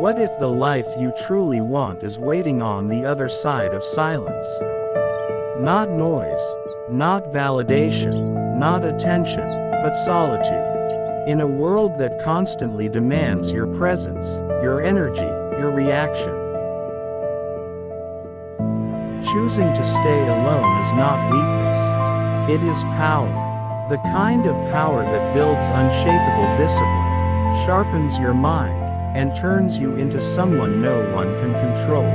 What if the life you truly want is waiting on the other side of silence? Not noise, not validation, not attention, but solitude. In a world that constantly demands your presence, your energy, your reaction. Choosing to stay alone is not weakness. It is power. The kind of power that builds unshakable discipline, sharpens your mind, and turns you into someone no one can control.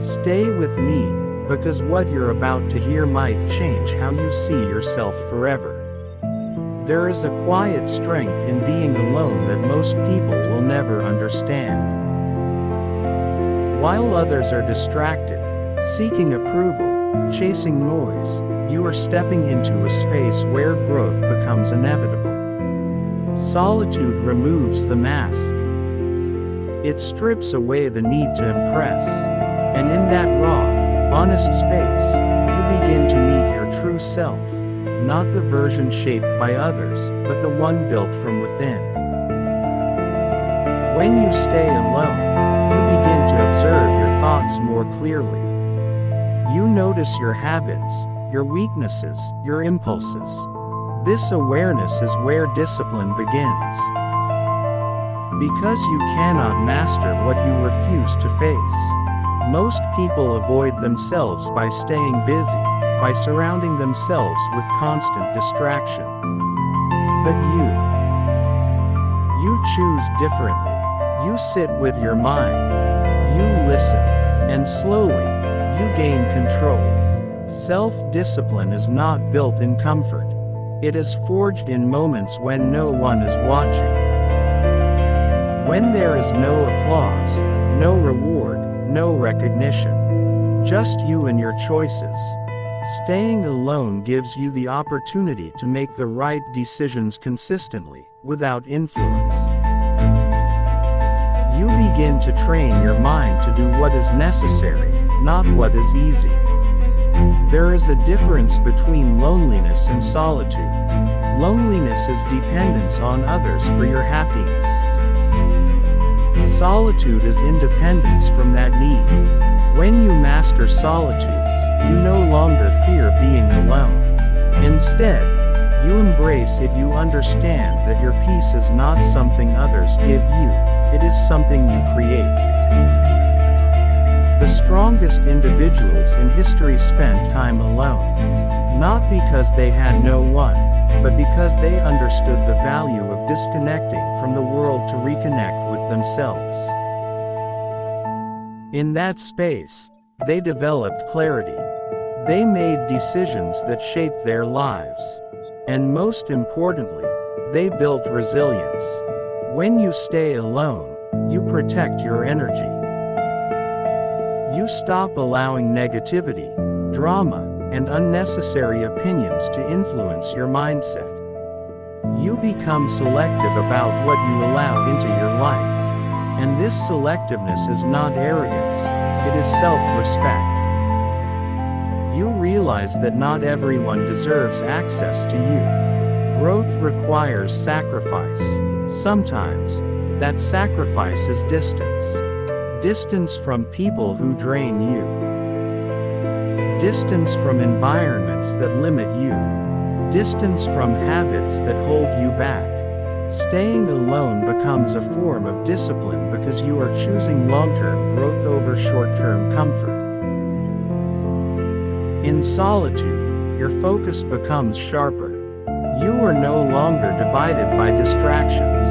Stay with me, because what you're about to hear might change how you see yourself forever. There is a quiet strength in being alone that most people will never understand. While others are distracted, seeking approval, chasing noise, you are stepping into a space where growth becomes inevitable. Solitude removes the mask. It strips away the need to impress. And in that raw, honest space, you begin to meet your true self, not the version shaped by others, but the one built from within. When you stay alone, you begin to observe your thoughts more clearly. You notice your habits, your weaknesses, your impulses. This awareness is where discipline begins. Because you cannot master what you refuse to face. Most people avoid themselves by staying busy, by surrounding themselves with constant distraction. But you choose differently. You sit with your mind. You listen. And slowly, you gain control. Self-discipline is not built in comfort. It is forged in moments when no one is watching. When there is no applause, no reward, no recognition. Just you and your choices. Staying alone gives you the opportunity to make the right decisions consistently, without influence. You begin to train your mind to do what is necessary, not what is easy. There is a difference between loneliness and solitude. Loneliness is dependence on others for your happiness. Solitude is independence from that need. When you master solitude, you no longer fear being alone. Instead, you embrace it. You understand that your peace is not something others give you, it is something you create. The strongest individuals in history spent time alone. Not because they had no one, but because they understood the value of disconnecting from the world to reconnect with themselves. In that space, they developed clarity. They made decisions that shaped their lives. And most importantly, they built resilience. When you stay alone, you protect your energy. You stop allowing negativity, drama, and unnecessary opinions to influence your mindset. You become selective about what you allow into your life. And this selectiveness is not arrogance, it is self-respect. You realize that not everyone deserves access to you. Growth requires sacrifice. Sometimes, that sacrifice is distance. Distance from people who drain you. Distance from environments that limit you. Distance from habits that hold you back. Staying alone becomes a form of discipline because you are choosing long-term growth over short-term comfort. In solitude, your focus becomes sharper. You are no longer divided by distractions.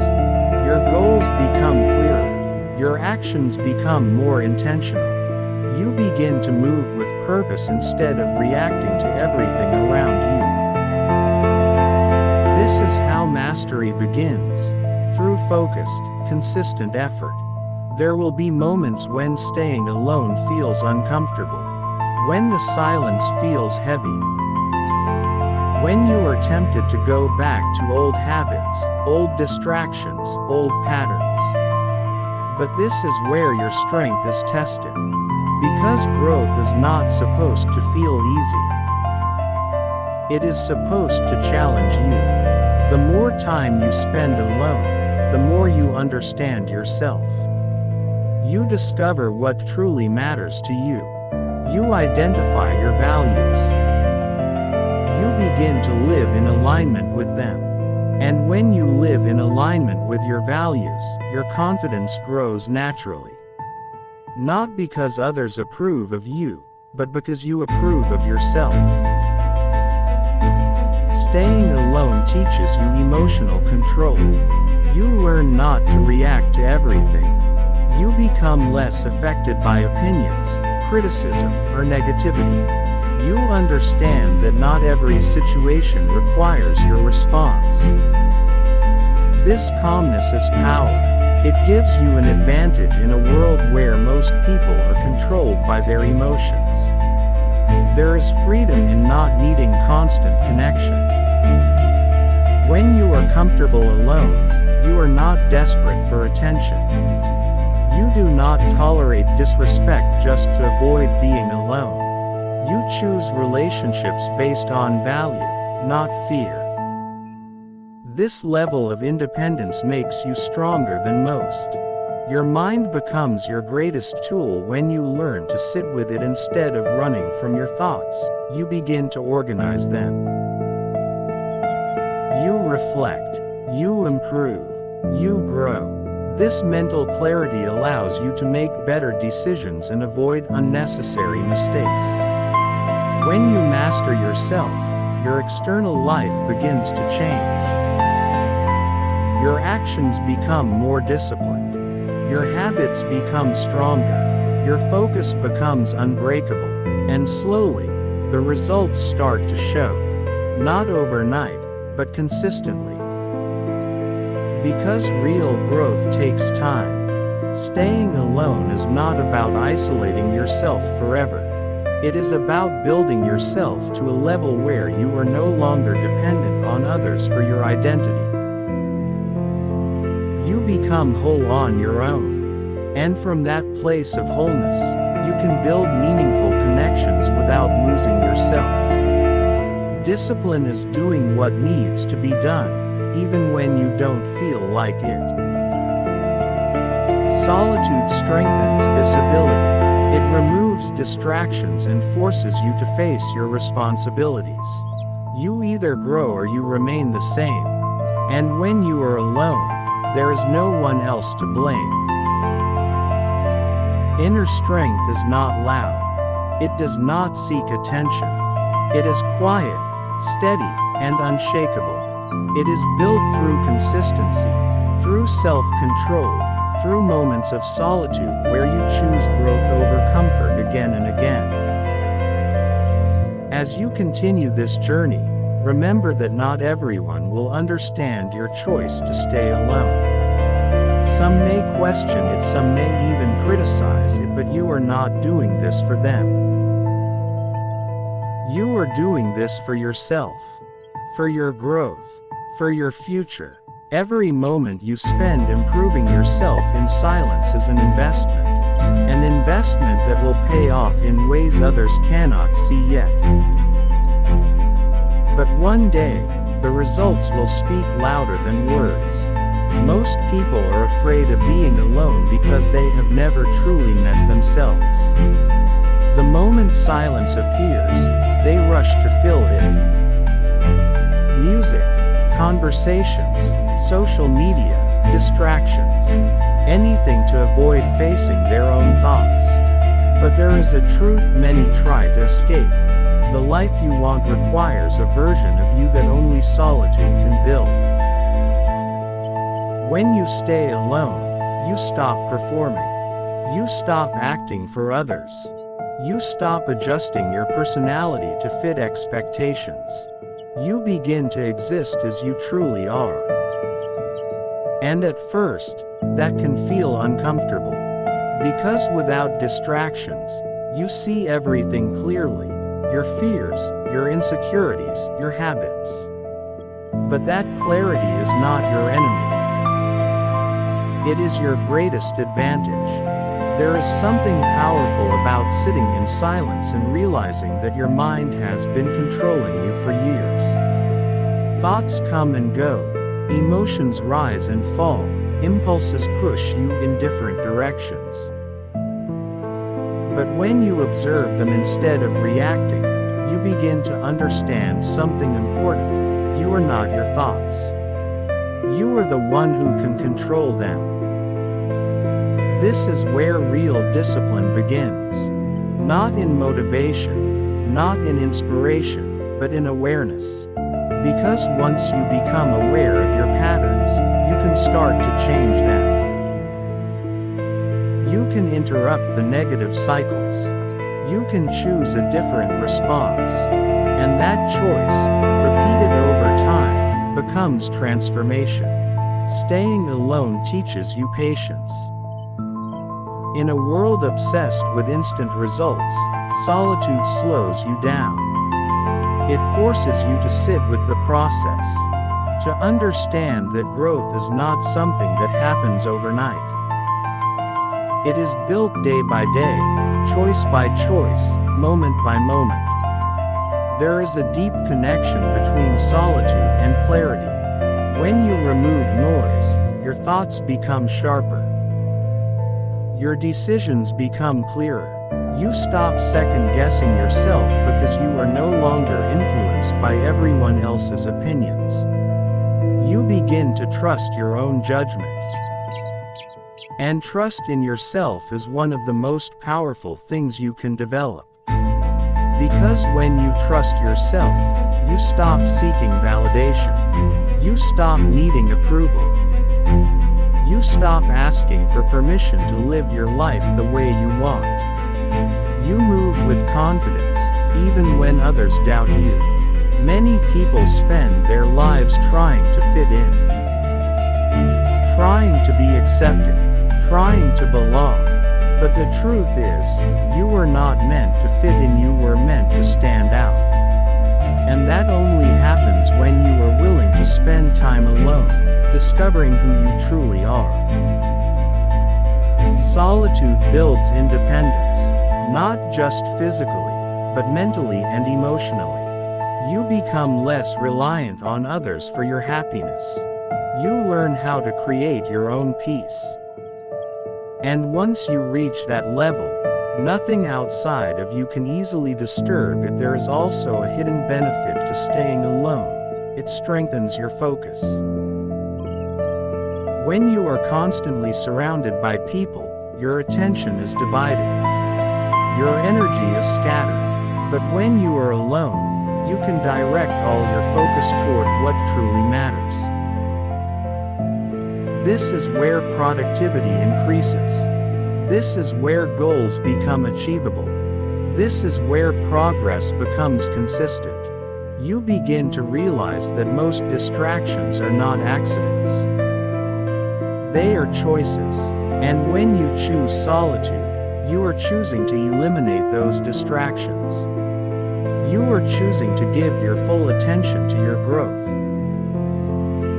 Your goals become clearer. Your actions become more intentional. You begin to move with purpose instead of reacting to everything around you. This is how mastery begins, through focused, consistent effort. There will be moments when staying alone feels uncomfortable, when the silence feels heavy, when you are tempted to go back to old habits, old distractions, old patterns. But this is where your strength is tested. Because growth is not supposed to feel easy. It is supposed to challenge you. The more time you spend alone, the more you understand yourself. You discover what truly matters to you. You identify your values. You begin to live in alignment with them. And when you live in alignment with your values, your confidence grows naturally. Not because others approve of you, but because you approve of yourself. Staying alone teaches you emotional control. You learn not to react to everything. You become less affected by opinions, criticism, or negativity. You understand that not every situation requires your response. This calmness is power. It gives you an advantage in a world where most people are controlled by their emotions. There is freedom in not needing constant connection. When you are comfortable alone, you are not desperate for attention. You do not tolerate disrespect just to avoid being alone. You choose relationships based on value, not fear. This level of independence makes you stronger than most. Your mind becomes your greatest tool when you learn to sit with it instead of running from your thoughts. You begin to organize them. You reflect. You improve. You grow. This mental clarity allows you to make better decisions and avoid unnecessary mistakes. When you master yourself, your external life begins to change. Your actions become more disciplined. Your habits become stronger. Your focus becomes unbreakable. And slowly, the results start to show. Not overnight, but consistently. Because real growth takes time. Staying alone is not about isolating yourself forever. It is about building yourself to a level where you are no longer dependent on others for your identity. You become whole on your own. And from that place of wholeness, you can build meaningful connections without losing yourself. Discipline is doing what needs to be done, even when you don't feel like it. Solitude strengthens this ability. It removes distractions and forces you to face your responsibilities. You either grow or you remain the same. And when you are alone, there is no one else to blame. Inner strength is not loud. It does not seek attention. It is quiet, steady, and unshakable. It is built through consistency, through self-control, through moments of solitude where you choose growth over comfort again and again. As you continue this journey, remember that not everyone will understand your choice to stay alone. Some may question it, some may even criticize it, but you are not doing this for them. You are doing this for yourself, for your growth, for your future. Every moment you spend improving yourself in silence is an investment that will pay off in ways others cannot see yet. But one day, the results will speak louder than words. Most people are afraid of being alone because they have never truly met themselves. The moment silence appears, they rush to fill it. Music, conversations, social media, distractions. Anything to avoid facing their own thoughts. But there is a truth many try to escape. The life you want requires a version of you that only solitude can build. When you stay alone, you stop performing. You stop acting for others. You stop adjusting your personality to fit expectations. You begin to exist as you truly are. And at first, that can feel uncomfortable. Because without distractions, you see everything clearly. Your fears, your insecurities, your habits. But that clarity is not your enemy. It is your greatest advantage. There is something powerful about sitting in silence and realizing that your mind has been controlling you for years. Thoughts come and go. Emotions rise and fall. Impulses push you in different directions. But when you observe them instead of reacting, you begin to understand something important. You are not your thoughts. You are the one who can control them. This is where real discipline begins. Not in motivation, not in inspiration, but in awareness. Because once you become aware of your patterns, you can start to change them. You can interrupt the negative cycles. You can choose a different response. And that choice, repeated over time, becomes transformation. Staying alone teaches you patience. In a world obsessed with instant results, solitude slows you down. It forces you to sit with the process, to understand that growth is not something that happens overnight. It is built day by day, choice by choice, moment by moment. There is a deep connection between solitude and clarity. When you remove noise, your thoughts become sharper. Your decisions become clearer. You stop second-guessing yourself because you are no longer influenced by everyone else's opinions. You begin to trust your own judgment. And trust in yourself is one of the most powerful things you can develop. Because when you trust yourself, you stop seeking validation. You stop needing approval. You stop asking for permission to live your life the way you want. You move with confidence, even when others doubt you. Many people spend their lives trying to fit in, trying to be accepted, trying to belong. But the truth is, you were not meant to fit in, you were meant to stand out. And that only happens when you are willing to spend time alone, discovering who you truly are. Solitude builds independence, not just physically, but mentally and emotionally. You become less reliant on others for your happiness. You learn how to create your own peace. And once you reach that level, nothing outside of you can easily disturb it. There is also a hidden benefit to staying alone. It strengthens your focus. When you are constantly surrounded by people, your attention is divided. Your energy is scattered. But when you are alone, you can direct all your focus toward what truly matters. This is where productivity increases. This is where goals become achievable. This is where progress becomes consistent. You begin to realize that most distractions are not accidents. They are choices. And when you choose solitude, you are choosing to eliminate those distractions. You are choosing to give your full attention to your growth.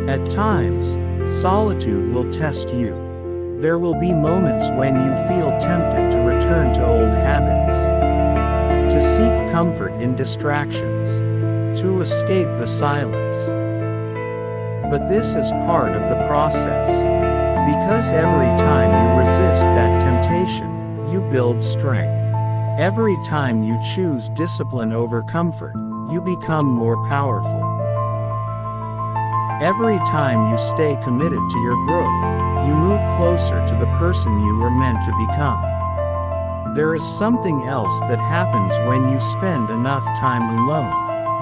At times, solitude will test you. There will be moments when you feel tempted to return to old habits, to seek comfort in distractions, to escape the silence. But this is part of the process, because every time you resist that temptation, you build strength. Every time you choose discipline over comfort, you become more powerful. Every time you stay committed to your growth, you move closer to the person you were meant to become. There is something else that happens when you spend enough time alone.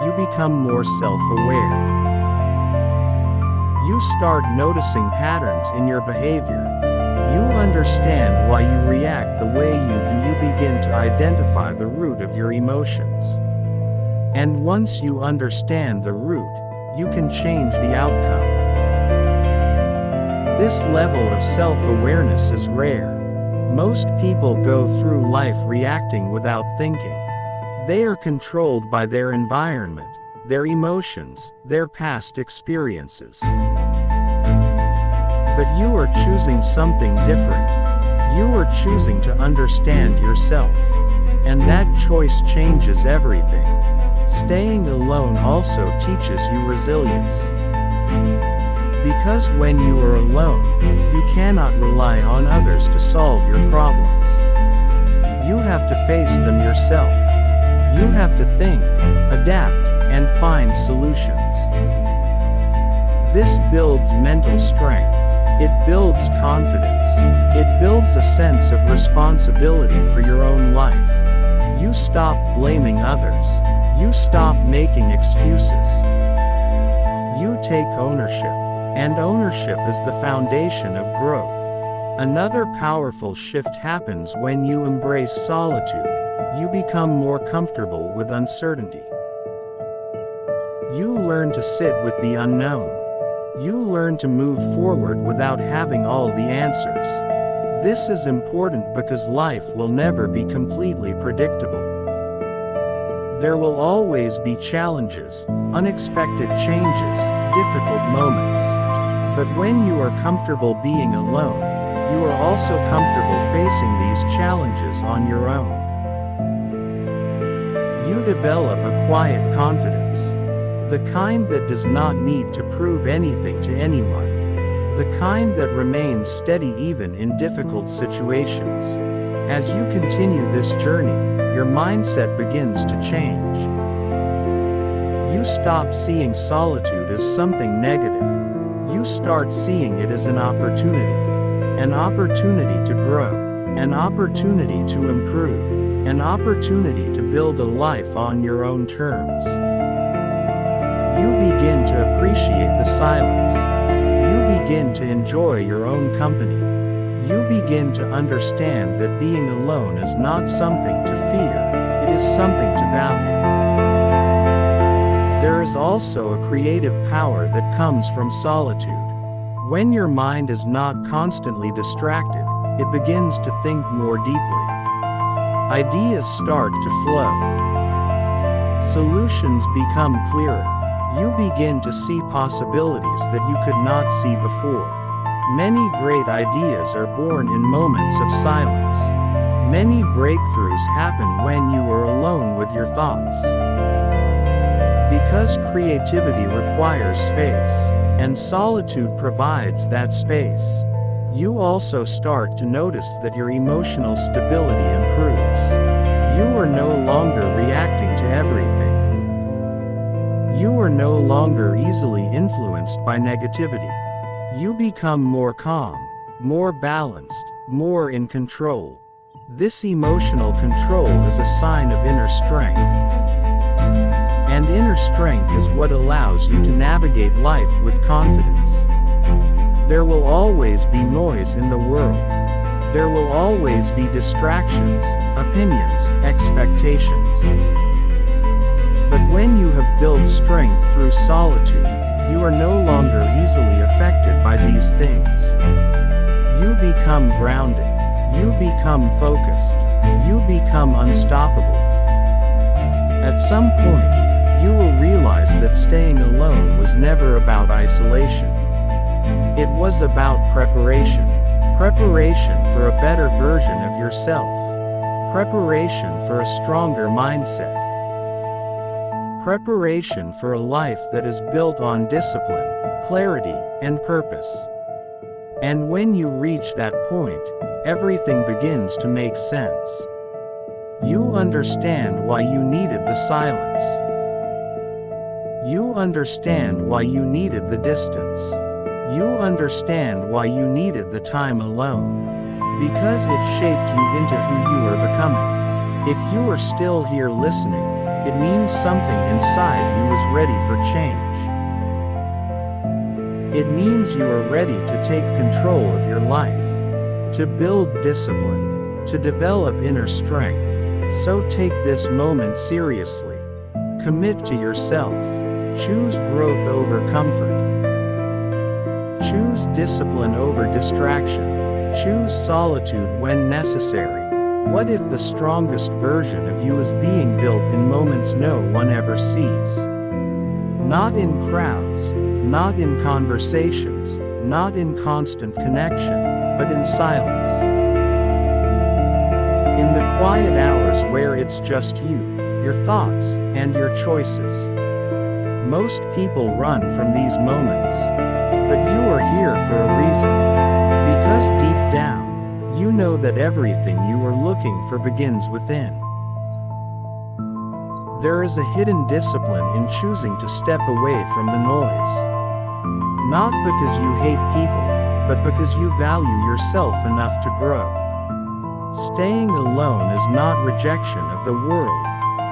You become more self-aware. You start noticing patterns in your behavior. You understand why you react the way you do. You begin to identify the root of your emotions. And once you understand the root, you can change the outcome. This level of self-awareness is rare. Most people go through life reacting without thinking. They are controlled by their environment, their emotions, their past experiences. But you are choosing something different. You are choosing to understand yourself. And that choice changes everything. Staying alone also teaches you resilience. Because when you are alone, you cannot rely on others to solve your problems. You have to face them yourself. You have to think, adapt, and find solutions. This builds mental strength. It builds confidence. It builds a sense of responsibility for your own life. You stop blaming others. You stop making excuses. You take ownership. And ownership is the foundation of growth. Another powerful shift happens when you embrace solitude. You become more comfortable with uncertainty. You learn to sit with the unknown. You learn to move forward without having all the answers. This is important because life will never be completely predictable. There will always be challenges, unexpected changes, difficult moments. But when you are comfortable being alone, you are also comfortable facing these challenges on your own. You develop a quiet confidence. The kind that does not need to prove anything to anyone. The kind that remains steady even in difficult situations. As you continue this journey, your mindset begins to change. You stop seeing solitude as something negative. You start seeing it as an opportunity to grow, an opportunity to improve, an opportunity to build a life on your own terms. You begin to appreciate the silence. You begin to enjoy your own company. You begin to understand that being alone is not something to fear, it is something to value. There is also a creative power that comes from solitude. When your mind is not constantly distracted, it begins to think more deeply. Ideas start to flow. Solutions become clearer. You begin to see possibilities that you could not see before. Many great ideas are born in moments of silence. Many breakthroughs happen when you are alone with your thoughts. Because creativity requires space, and solitude provides that space, you also start to notice that your emotional stability improves. You are no longer reacting to everything. You are no longer easily influenced by negativity. You become more calm, more balanced, more in control. This emotional control is a sign of inner strength. And inner strength is what allows you to navigate life with confidence. There will always be noise in the world. There will always be distractions, opinions, expectations. But when you have built strength through solitude, you are no longer easily affected by these things. You become grounded. You become focused. You become unstoppable. At some point, you will realize that staying alone was never about isolation. It was about preparation. Preparation for a better version of yourself. Preparation for a stronger mindset. Preparation for a life that is built on discipline, clarity, and purpose. And when you reach that point, everything begins to make sense. You understand why you needed the silence. You understand why you needed the distance. You understand why you needed the time alone. Because it shaped you into who you are becoming. If you are still here listening, it means something inside you is ready for change. It means you are ready to take control of your life, to build discipline, to develop inner strength. So take this moment seriously. Commit to yourself. Choose growth over comfort. Choose discipline over distraction. Choose solitude when necessary. What if the strongest version of you is being built in moments no one ever sees? Not in crowds, not in conversations, not in constant connection, but in silence. In the quiet hours where it's just you, your thoughts, and your choices. Most people run from these moments. But you are here for a reason. Because deep down, you know that everything you are looking for begins within. There is a hidden discipline in choosing to step away from the noise. Not because you hate people, but because you value yourself enough to grow. Staying alone is not rejection of the world,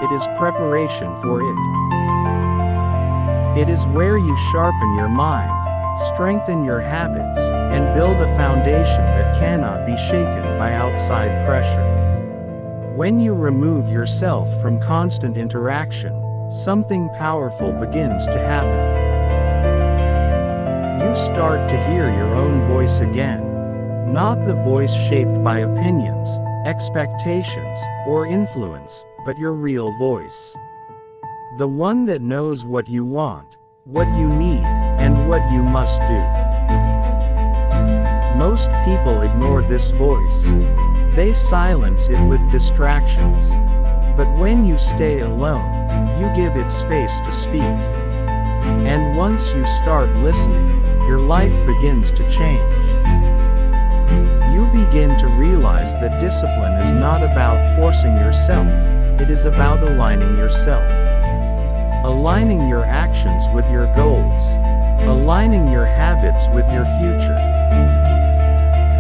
it is preparation for it. It is where you sharpen your mind, strengthen your habits, and build a foundation that cannot be shaken by outside pressure. When you remove yourself from constant interaction, something powerful begins to happen. You start to hear your own voice again. Not the voice shaped by opinions, expectations, or influence, but your real voice. The one that knows what you want, what you need, and what you must do. Most people ignore this voice. They silence it with distractions. But when you stay alone, you give it space to speak. And once you start listening, your life begins to change. You begin to realize that discipline is not about forcing yourself, it is about aligning yourself. Aligning your actions with your goals. Aligning your habits with your future.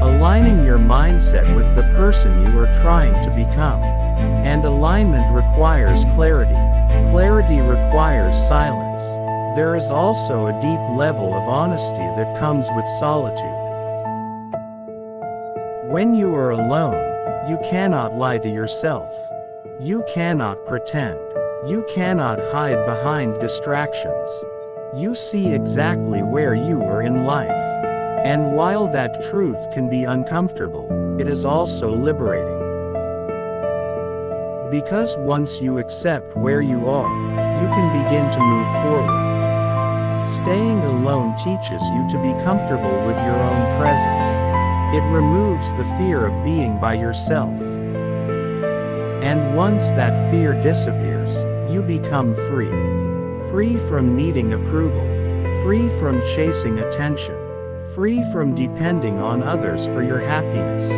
Aligning your mindset with the person you are trying to become. And alignment requires clarity. Clarity requires silence. There is also a deep level of honesty that comes with solitude. When you are alone, you cannot lie to yourself. You cannot pretend. You cannot hide behind distractions. You see exactly where you are in life. And while that truth can be uncomfortable, it is also liberating. Because once you accept where you are, you can begin to move forward. Staying alone teaches you to be comfortable with your own presence. It removes the fear of being by yourself. And once that fear disappears, you become free. Free from needing approval. Free from chasing attention. Free from depending on others for your happiness.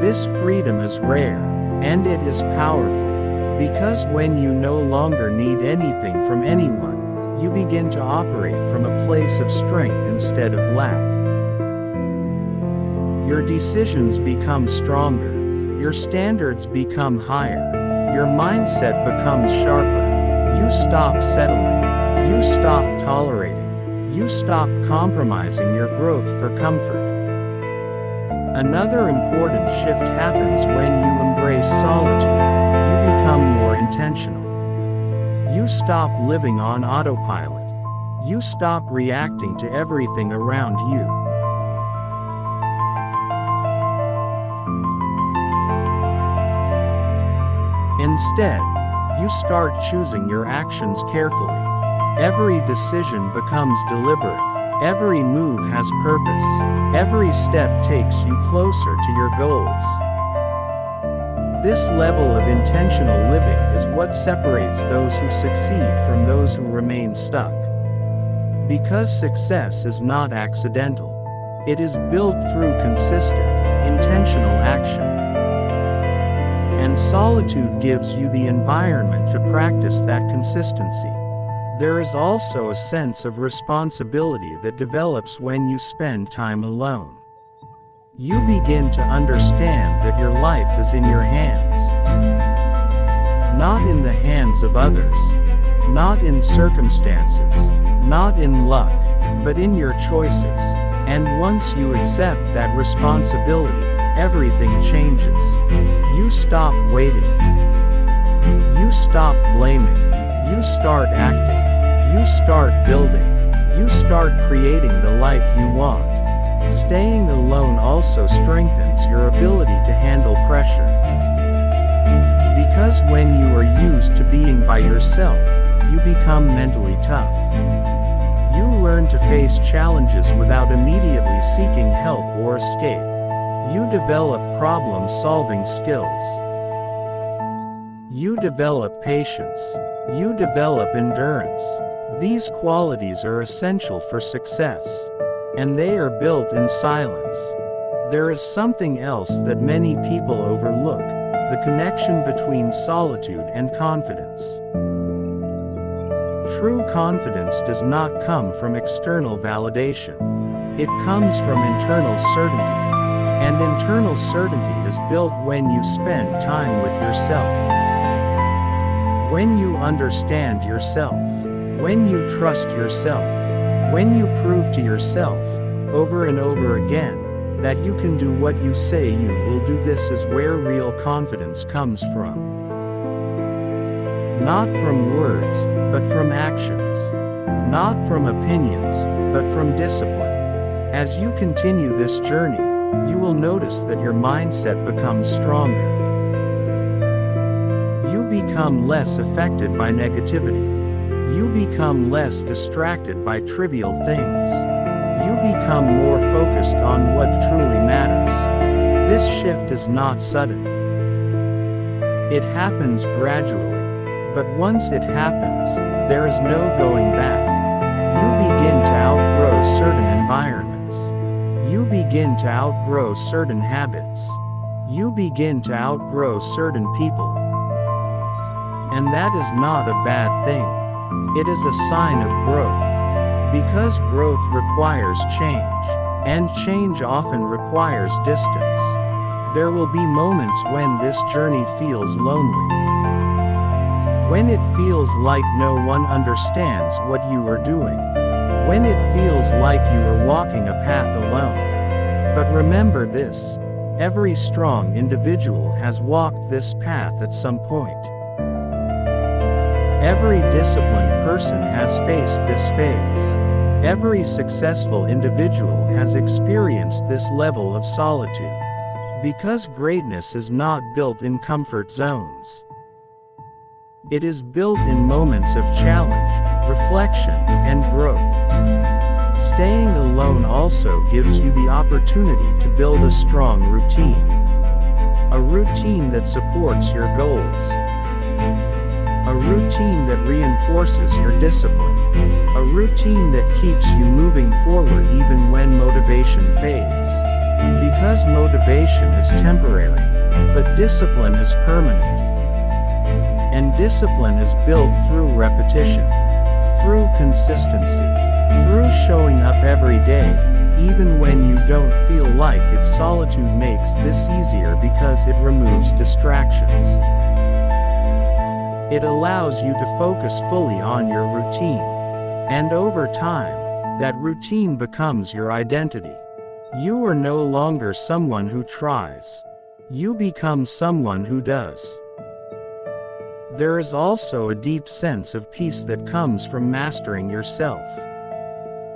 This freedom is rare, and it is powerful, because when you no longer need anything from anyone, you begin to operate from a place of strength instead of lack. Your decisions become stronger, your standards become higher, your mindset becomes sharper. You stop settling, you stop tolerating. You stop compromising your growth for comfort. Another important shift happens when you embrace solitude. You become more intentional. You stop living on autopilot. You stop reacting to everything around you. Instead, you start choosing your actions carefully. Every decision becomes deliberate. Every move has purpose. Every step takes you closer to your goals. This level of intentional living is what separates those who succeed from those who remain stuck. Because success is not accidental. It is built through consistent, intentional action. And solitude gives you the environment to practice that consistency. There is also a sense of responsibility that develops when you spend time alone. You begin to understand that your life is in your hands. Not in the hands of others. Not in circumstances. Not in luck. But in your choices. And once you accept that responsibility, everything changes. You stop waiting. You stop blaming. You start acting. You start building. You start creating the life you want. Staying alone also strengthens your ability to handle pressure. Because when you are used to being by yourself, you become mentally tough. You learn to face challenges without immediately seeking help or escape. You develop problem-solving skills. You develop patience. You develop endurance. These qualities are essential for success, and they are built in silence. There is something else that many people overlook: the connection between solitude and confidence. True confidence does not come from external validation. It comes from internal certainty. And internal certainty is built when you spend time with yourself. When you understand yourself. When you trust yourself. When you prove to yourself, over and over again, that you can do what you say you will do. This is where real confidence comes from. Not from words, but from actions. Not from opinions, but from discipline. As you continue this journey, you will notice that your mindset becomes stronger. You become less affected by negativity. You become less distracted by trivial things. You become more focused on what truly matters. This shift is not sudden. It happens gradually. But once it happens, there is no going back. You begin to outgrow certain environments. You begin to outgrow certain habits. You begin to outgrow certain people. And that is not a bad thing. It is a sign of growth. Because growth requires change, and change often requires distance. There will be moments when this journey feels lonely. When it feels like no one understands what you are doing. When it feels like you are walking a path alone. But remember this: every strong individual has walked this path at some point. Every disciplined person has faced this phase. Every successful individual has experienced this level of solitude. Because greatness is not built in comfort zones. It is built in moments of challenge, reflection, and growth. Staying alone also gives you the opportunity to build a strong routine. A routine that supports your goals. A routine that reinforces your discipline. A routine that keeps you moving forward even when motivation fades. Because motivation is temporary, but discipline is permanent. And discipline is built through repetition, through consistency, through showing up every day, even when you don't feel like it. Solitude makes this easier because it removes distractions. It allows you to focus fully on your routine. And over time, that routine becomes your identity. You are no longer someone who tries. You become someone who does. There is also a deep sense of peace that comes from mastering yourself.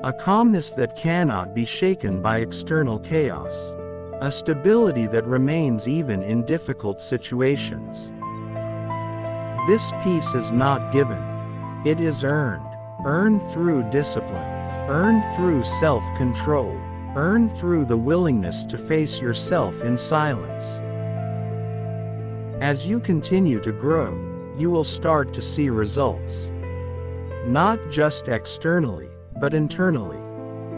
A calmness that cannot be shaken by external chaos. A stability that remains even in difficult situations. This peace is not given. It is earned. Earned through discipline. Earned through self-control. Earned through the willingness to face yourself in silence. As you continue to grow, you will start to see results. Not just externally, but internally.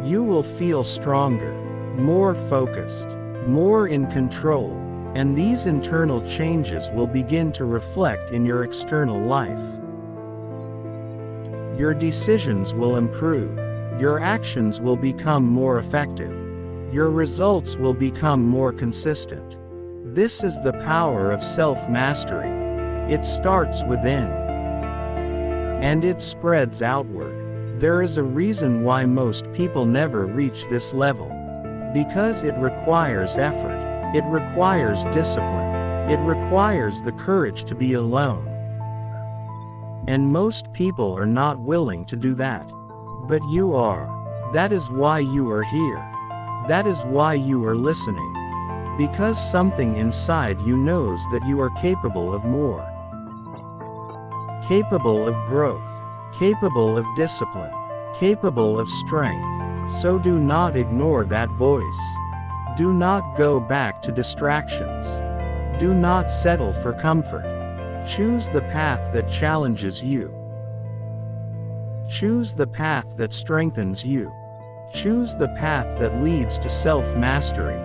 You will feel stronger, more focused, more in control, and these internal changes will begin to reflect in your external life. Your decisions will improve. Your actions will become more effective. Your results will become more consistent. This is the power of self-mastery. It starts within. And it spreads outward. There is a reason why most people never reach this level. Because it requires effort. It requires discipline. It requires the courage to be alone. And most people are not willing to do that. But you are. That is why you are here. That is why you are listening. Because something inside you knows that you are capable of more. Capable of growth. Capable of discipline. Capable of strength. So do not ignore that voice. Do not go back to distractions. Do not settle for comfort. Choose the path that challenges you. Choose the path that strengthens you. Choose the path that leads to self-mastery.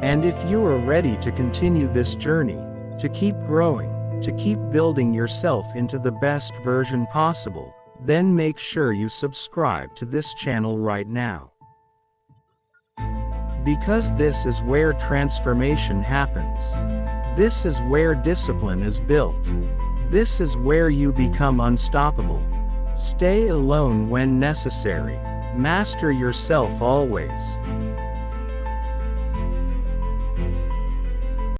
And if you are ready to continue this journey, to keep growing, to keep building yourself into the best version possible, then make sure you subscribe to this channel right now. Because this is where transformation happens. This is where discipline is built. This is where you become unstoppable. Stay alone when necessary. Master yourself always.